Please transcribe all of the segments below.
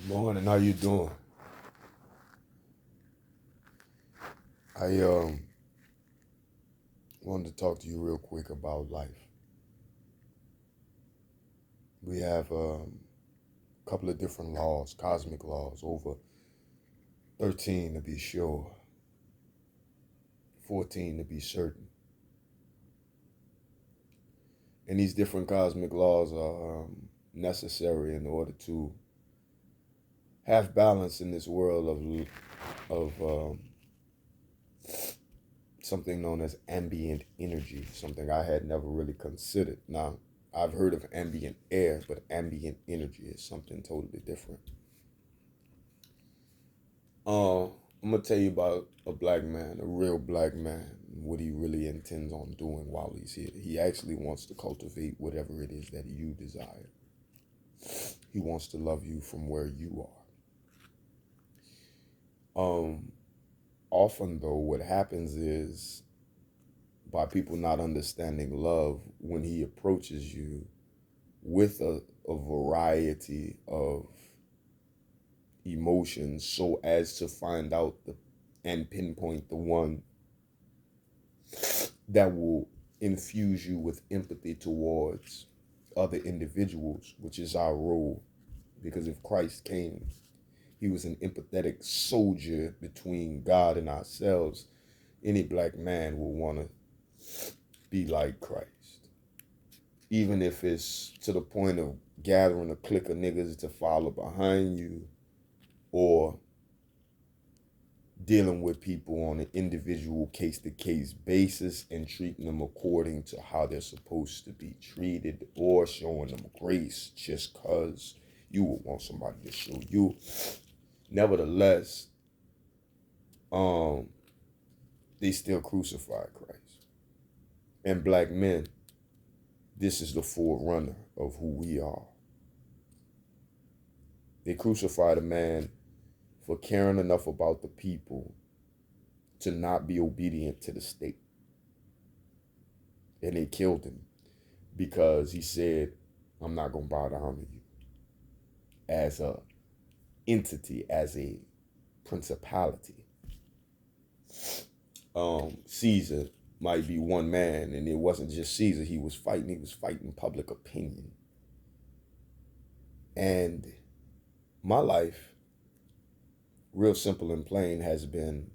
Morning, how you doing? I wanted to talk to you real quick about life. We have a couple of different laws, cosmic laws, over 13 to be sure, 14 to be certain. And these different cosmic laws are necessary in order to have balance in this world of something known as ambient energy, something I had never really considered. Now, I've heard of ambient air, but ambient energy is something totally different. Uh, I'm gonna tell you about a black man, a real black man, what he really intends on doing while he's here. He actually wants to cultivate whatever it is that you desire. He wants to love you from where you are. Often though, what happens is by people not understanding love, when he approaches you with a variety of emotions so as to find out and pinpoint the one that will infuse you with empathy towards other individuals, which is our role. Because if Christ came, he was an empathetic soldier between God and ourselves. Any black man will want to be like Christ. Even if it's to the point of gathering a clique of niggas to follow behind you, or dealing with people on an individual case-to-case basis and treating them according to how they're supposed to be treated, or showing them grace just because you would want somebody to show you. Nevertheless, they still crucified Christ. And black men, this is the forerunner of who we are. They crucified a man for caring enough about the people to not be obedient to the state. And they killed him because he said, I'm not going to bow down to you as a entity, as a principality. Caesar might be one man, and it wasn't just Caesar he was fighting public opinion. And my life, real simple and plain, has been,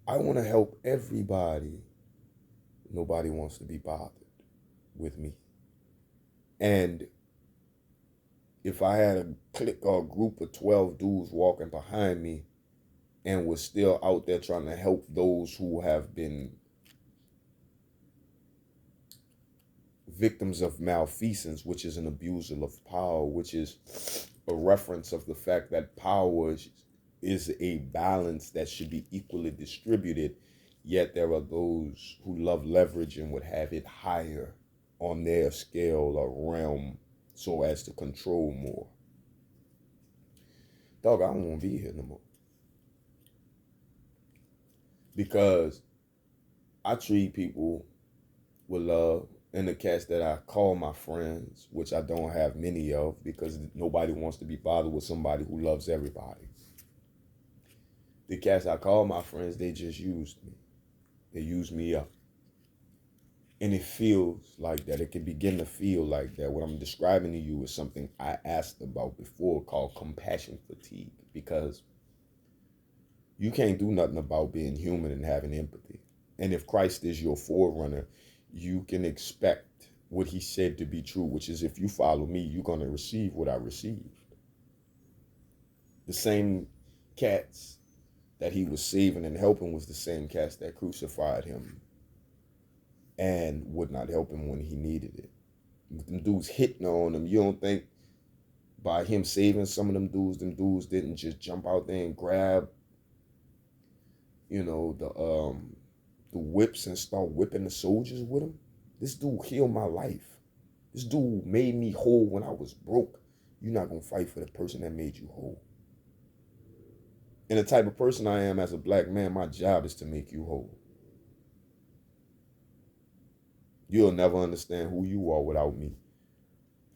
I want to help everybody. Nobody wants to be bothered with me. And if I had a clique or a group of 12 dudes walking behind me and was still out there trying to help those who have been victims of malfeasance, which is an abusal of power, which is a reference of the fact that power is a balance that should be equally distributed, yet there are those who love leverage and would have it higher on their scale or realm so as to control more. Dog, I don't want to be here no more. Because I treat people with love, and the cats that I call my friends, which I don't have many of because nobody wants to be bothered with somebody who loves everybody. The cats I call my friends, they just used me. They used me up. And it feels like that. It can begin to feel like that. What I'm describing to you is something I asked about before called compassion fatigue, because you can't do nothing about being human and having empathy. And if Christ is your forerunner, you can expect what he said to be true, which is if you follow me, you're going to receive what I received. The same cats that he was saving and helping was the same cats that crucified him and would not help him when he needed it. With them dudes hitting on him, you don't think by him saving some of them dudes didn't just jump out there and grab, the whips and start whipping the soldiers with him? This dude healed my life. This dude made me whole when I was broke. You're not going to fight for the person that made you whole. And the type of person I am as a black man, my job is to make you whole. You'll never understand who you are without me.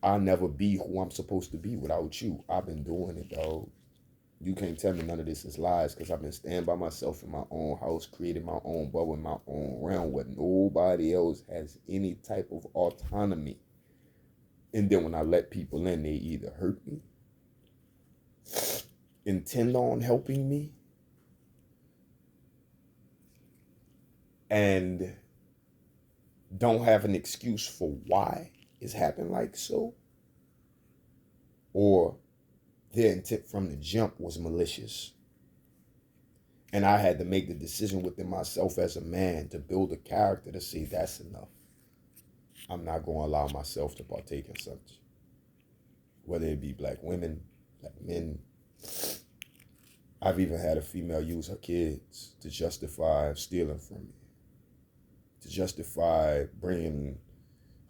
I'll never be who I'm supposed to be without you. I've been doing it, dog. You can't tell me none of this is lies because I've been standing by myself in my own house, creating my own bubble in my own realm where nobody else has any type of autonomy. And then when I let people in, they either hurt me, intend on helping me, and don't have an excuse for why it's happened like so, or their intent from the jump was malicious. And I had to make the decision within myself as a man to build a character to say that's enough. I'm not going to allow myself to partake in such. Whether it be black women, black men. I've even had a female use her kids to justify stealing from me. To justify bringing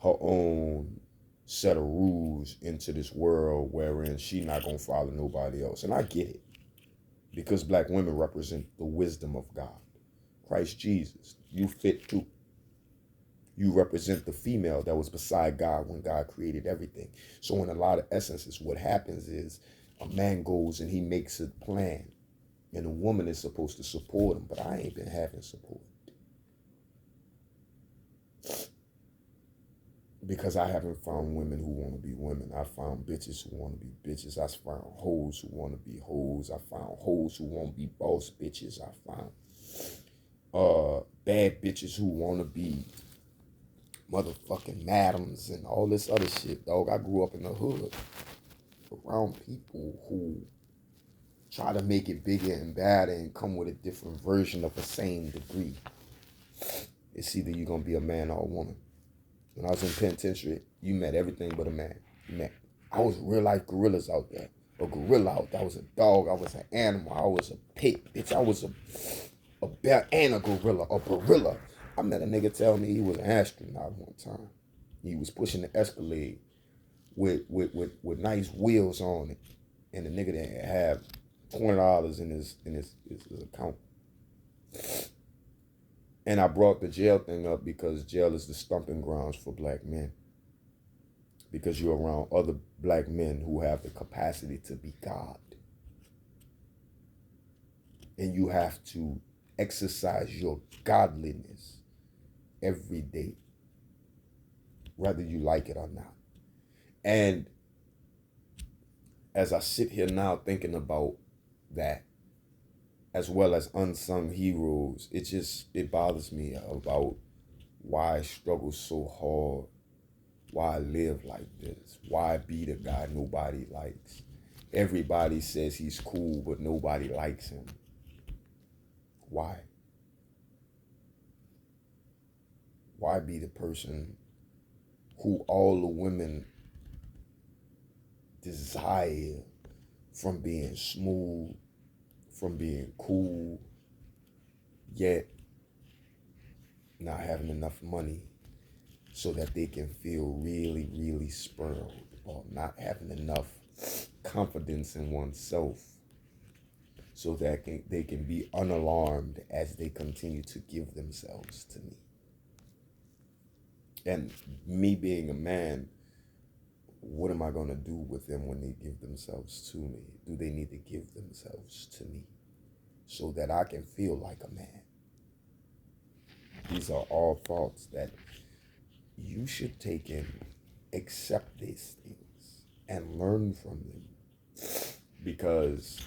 her own set of rules into this world wherein she not going to follow nobody else. And I get it. Because black women represent the wisdom of God. Christ Jesus, you fit too. You represent the female that was beside God when God created everything. So in a lot of essences, what happens is a man goes and he makes a plan. And a woman is supposed to support him, but I ain't been having support. Because I haven't found women who want to be women. I found bitches who want to be bitches. I found hoes who want to be hoes. I found hoes who want to be boss bitches. I found bad bitches who want to be motherfucking madams and all this other shit, dog. I grew up in the hood around people who try to make it bigger and badder and come with a different version of the same degree. It's either you're going to be a man or a woman. When I was in penitentiary, you met everything but a man. I was real life gorillas out there. A gorilla out there. I was a dog. I was an animal. I was a pig. Bitch, I was a bear and a gorilla. A gorilla. I met a nigga tell me he was an astronaut one time. He was pushing the Escalade with nice wheels on it. And the nigga didn't have $20 in his account. And I brought the jail thing up because jail is the stomping grounds for black men. Because you're around other black men who have the capacity to be God. And you have to exercise your godliness every day, whether you like it or not. And as I sit here now thinking about that, as well as unsung heroes, it bothers me about why I struggle so hard, why I live like this, why I be the guy nobody likes. Everybody says he's cool, but nobody likes him. Why? Why be the person who all the women desire from being smooth, from being cool, yet not having enough money so that they can feel really, really spoiled, or not having enough confidence in oneself so that they can be unalarmed as they continue to give themselves to me. And me being a man, what am I going to do with them when they give themselves to me? Do they need to give themselves to me so that I can feel like a man? These are all thoughts that you should take in, accept these things, and learn from them. Because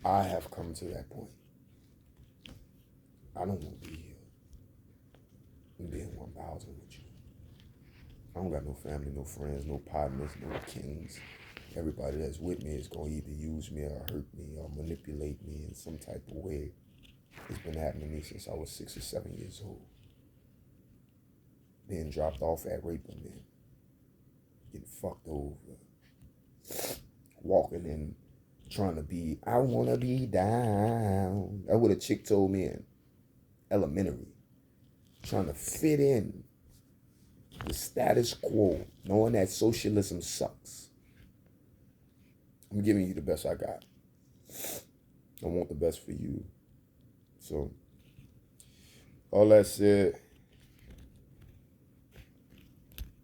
I have come to that point. I don't want to be here and being 1,000 with you. I don't got no family, no friends, no partners, no kings. Everybody that's with me is going to either use me or hurt me or manipulate me in some type of way. It's been happening to me since I was 6 or 7 years old. Being dropped off at Raper, man. Getting fucked over. Walking in, trying to be, I want to be down. That's what a chick told me in elementary. Trying to fit in the status quo, knowing that socialism sucks. I'm giving you the best I got. I want the best for you. So, all that said,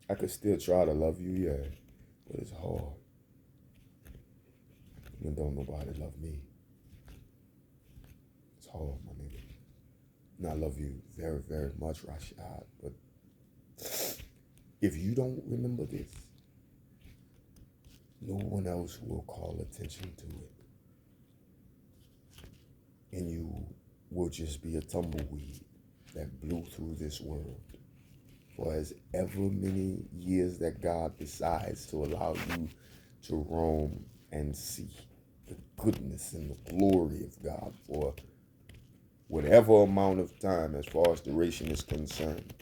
I could still try to love you, yeah, but it's hard. And don't nobody love me. It's hard, my nigga. And I love you very, very much, Rashad. But if you don't remember this, no one else will call attention to it. And you will just be a tumbleweed that blew through this world for as ever many years that God decides to allow you to roam and see the goodness and the glory of God for whatever amount of time as far as duration is concerned.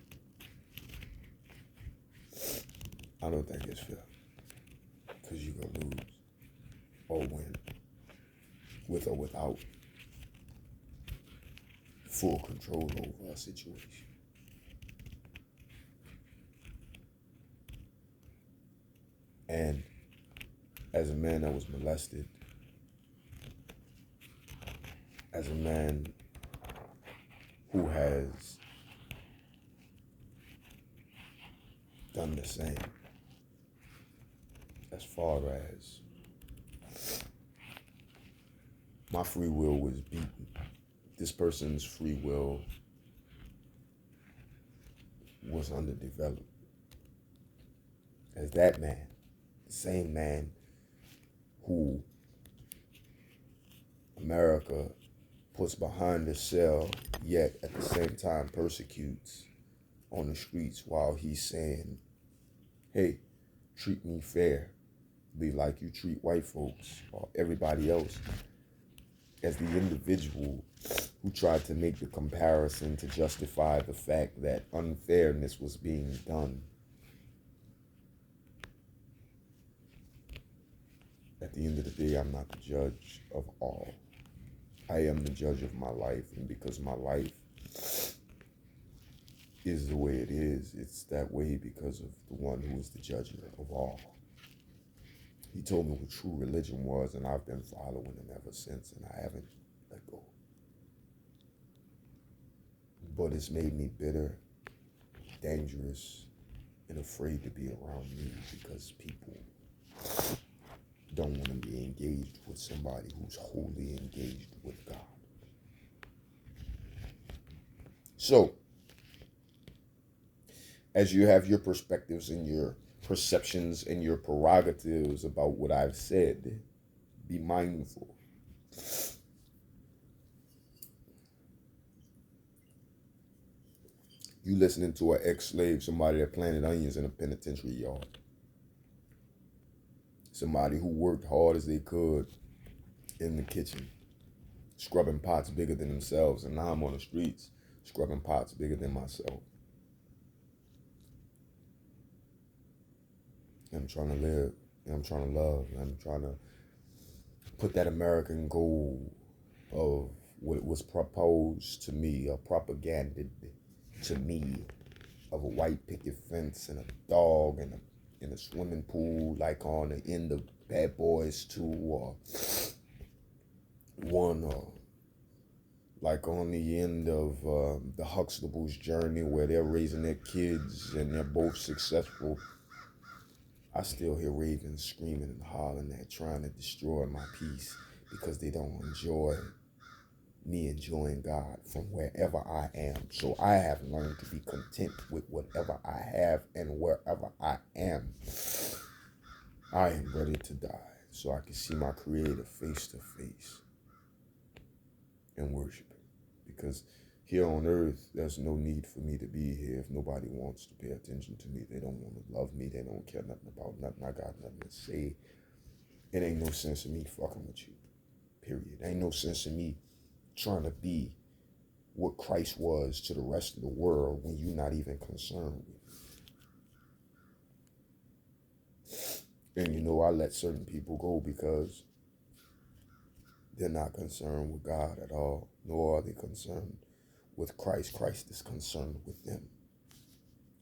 I don't think it's fair, because you're going to lose or win with or without full control over a situation. And as a man that was molested, as a man who has done the same, as far as my free will was beaten, this person's free will was underdeveloped. As that man, the same man who America puts behind the cell, yet at the same time persecutes on the streets while he's saying, hey, treat me fair, be like you treat white folks or everybody else, as the individual who tried to make the comparison to justify the fact that unfairness was being done. At the end of the day, I'm not the judge of all. I am the judge of my life, and because my life is the way it is, it's that way because of the one who is the judge of all. He told me what true religion was, and I've been following him ever since, and I haven't let go. But it's made me bitter, dangerous, and afraid to be around me, because people don't want to be engaged with somebody who's wholly engaged with God. So, as you have your perspectives and your perceptions and your prerogatives about what I've said, be mindful. You listening to an ex-slave, somebody that planted onions in a penitentiary yard. Somebody who worked hard as they could in the kitchen, scrubbing pots bigger than themselves, and now I'm on the streets scrubbing pots bigger than myself. I'm trying to live, and I'm trying to love, and I'm trying to put that American goal of what was proposed to me, or propaganded to me, of a white picket fence and a dog and a swimming pool, like on the end of Bad Boys 2, or one, or like on the end of the Huxtable's journey, where they're raising their kids and they're both successful. I still hear ravens screaming and hollering at, trying to destroy my peace, because they don't enjoy me enjoying God from wherever I am. So I have learned to be content with whatever I have, and wherever I am, I am ready to die so I can see my Creator face to face and worship Him. Because here on earth, there's no need for me to be here if nobody wants to pay attention to me. They don't want to love me. They don't care nothing about nothing. I got nothing to say. It ain't no sense in me fucking with you, period. Ain't no sense in me trying to be what Christ was to the rest of the world when you're not even concerned with it. And I let certain people go because they're not concerned with God at all, nor are they concerned with Christ. Christ is concerned with them.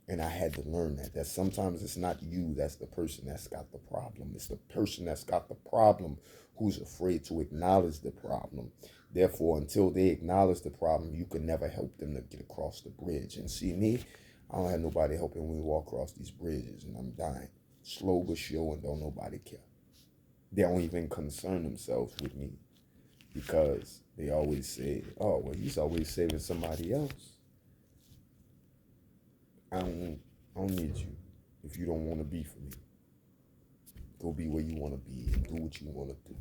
And I had to learn that sometimes it's not you that's the person that's got the problem. It's the person that's got the problem who's afraid to acknowledge the problem. Therefore, until they acknowledge the problem, you can never help them to get across the bridge. And see me, I don't have nobody helping me walk across these bridges, and I'm dying. Slow but sure, and don't nobody care. They don't even concern themselves with me because they always say, oh, well, he's always saving somebody else. I don't need you if you don't want to be for me. Go be where you want to be and do what you want to do.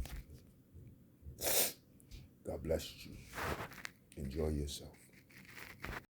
God bless you. Enjoy yourself.